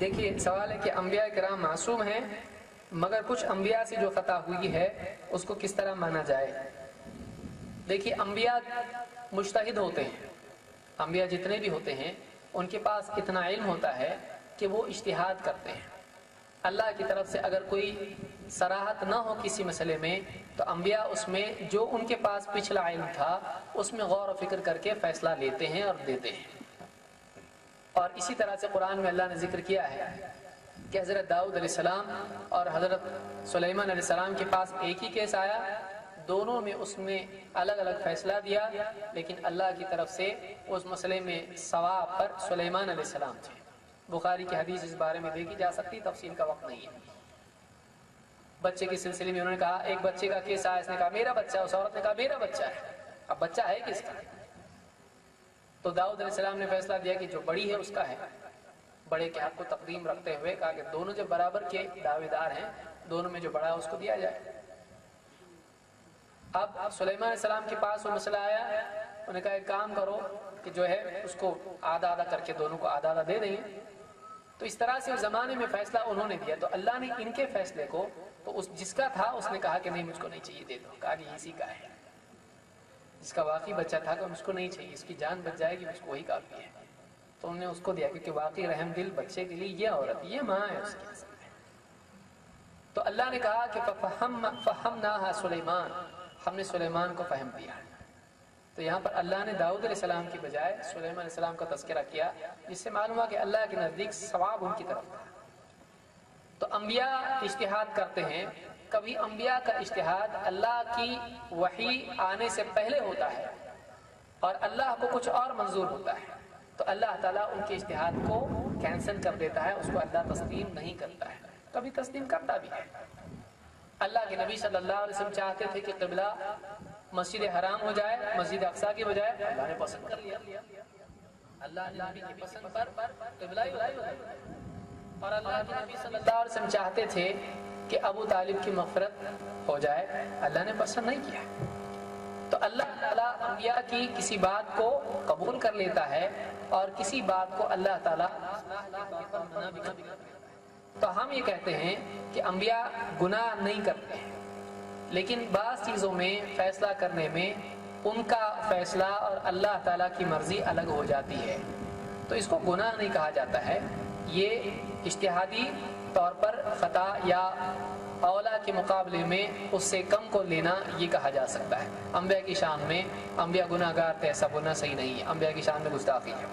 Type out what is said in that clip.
دیکھیے سوال ہے کہ انبیاء کرام معصوم ہیں مگر کچھ انبیاء سے جو خطا ہوئی ہے اس کو کس طرح مانا جائے؟ دیکھیے انبیاء مجتہد ہوتے ہیں، انبیاء جتنے بھی ہوتے ہیں ان کے پاس اتنا علم ہوتا ہے کہ وہ اجتہاد کرتے ہیں۔ اللہ کی طرف سے اگر کوئی صراحت نہ ہو کسی مسئلے میں تو انبیاء اس میں جو ان کے پاس پچھلا علم تھا اس میں غور و فکر کر کے فیصلہ لیتے ہیں اور دیتے ہیں۔ اور اسی طرح سے قرآن میں اللہ نے ذکر کیا ہے کہ حضرت داؤد علیہ السلام اور حضرت سلیمان علیہ السلام کے پاس ایک ہی کیس آیا، دونوں میں اس میں الگ الگ فیصلہ دیا، لیکن اللہ کی طرف سے اس مسئلے میں صواب پر سلیمان علیہ السلام تھے۔ بخاری کی حدیث اس بارے میں دیکھی جا سکتی، تفصیل کا وقت نہیں ہے۔ بچے کے سلسلے میں انہوں نے کہا، ایک بچے کا کیس آیا، اس نے کہا میرا بچہ، اس عورت نے کہا میرا بچہ ہے۔ اب بچہ ہے کس کا؟ تو داؤد علیہ السلام نے فیصلہ دیا کہ جو بڑی ہے اس کا ہے، بڑے کے حق کو تقدیم رکھتے ہوئے کہا کہ دونوں جب برابر کے دعوے دار ہیں، دونوں میں جو بڑا ہے اس کو دیا جائے۔ اب سلیمان علیہ السلام کے پاس وہ مسئلہ آیا، انہوں نے کہا ایک کام کرو کہ جو ہے اس کو آدھا آدھا کر کے دونوں کو آدھا آدھا دے دیں گے۔ تو اس طرح سے اس زمانے میں فیصلہ انہوں نے دیا، تو اللہ نے ان کے فیصلے کو تو اس جس کا تھا اس نے کہا کہ نہیں مجھ کو نہیں چاہیے، دے دو۔ کہا کہ اسی کا ہے، جس کا واقعی بچہ تھا کہ مجھ کو نہیں چاہیے، اس کی جان بچ جائے گی، مجھ کو وہی کافی ہے۔ تو انہوں نے اس کو دیا کیونکہ واقعی رحم دل بچے کے لیے یہ عورت، یہ ماں ہے اس کی اصل میں۔ تو اللہ نے کہا کہ فَفَهَّمْنَاهَا سلیمان، ہم نے سلیمان کو فہم دیا۔ تو یہاں پر اللہ نے داؤد علیہ السلام کی بجائے سلیمان علیہ السلام کا تذکرہ کیا، جس سے معلوم ہوا کہ اللہ کے نزدیک ثواب ان کی طرف تھا۔ تو انبیاء اجتہاد کرتے ہیں، کبھی انبیاء کا اجتہاد اللہ کی وحی آنے سے پہلے ہوتا ہے اور اللہ کو کچھ اور منظور ہوتا ہے، تو اللہ تعالیٰ ان کے اجتہاد کو کینسل کر دیتا ہے، اس کو اللہ تسلیم نہیں کرتا ہے، کبھی تسلیم کرتا بھی ہے۔ اللہ کے نبی صلی اللہ علیہ وسلم چاہتے تھے کہ قبلہ مسجد حرام ہو جائے مسجد اقصیٰ کی بجائے، اللہ نے پسند کر لیا۔ اللہ نے نبی کی پسند پر قبلہ ہی بدل دیا۔ اور اللہ کے نبی صلی اللہ علیہ وسلم چاہتے تھے کہ ابو طالب کی مغفرت ہو جائے، اللہ نے پسند نہیں کیا۔ تو اللہ تعالیٰ انبیاء کی کسی بات کو قبول کر لیتا ہے اور کسی بات کو اللہ تعالیٰ منع بھی کر دیتا ہے۔ تو ہم یہ کہتے ہیں کہ انبیاء گناہ نہیں کرتے ہیں، لیکن بعض چیزوں میں فیصلہ کرنے میں ان کا فیصلہ اور اللہ تعالیٰ کی مرضی الگ ہو جاتی ہے، تو اس کو گناہ نہیں کہا جاتا ہے، یہ اجتہادی طور پر خطا یا اولا کے مقابلے میں اس سے کم کو لینا یہ کہا جا سکتا ہے۔ انبیاء کی شان میں انبیاء گناہ گار تھے ایسا بولنا صحیح نہیں ہے، انبیاء کی شان میں گستاخی ہے۔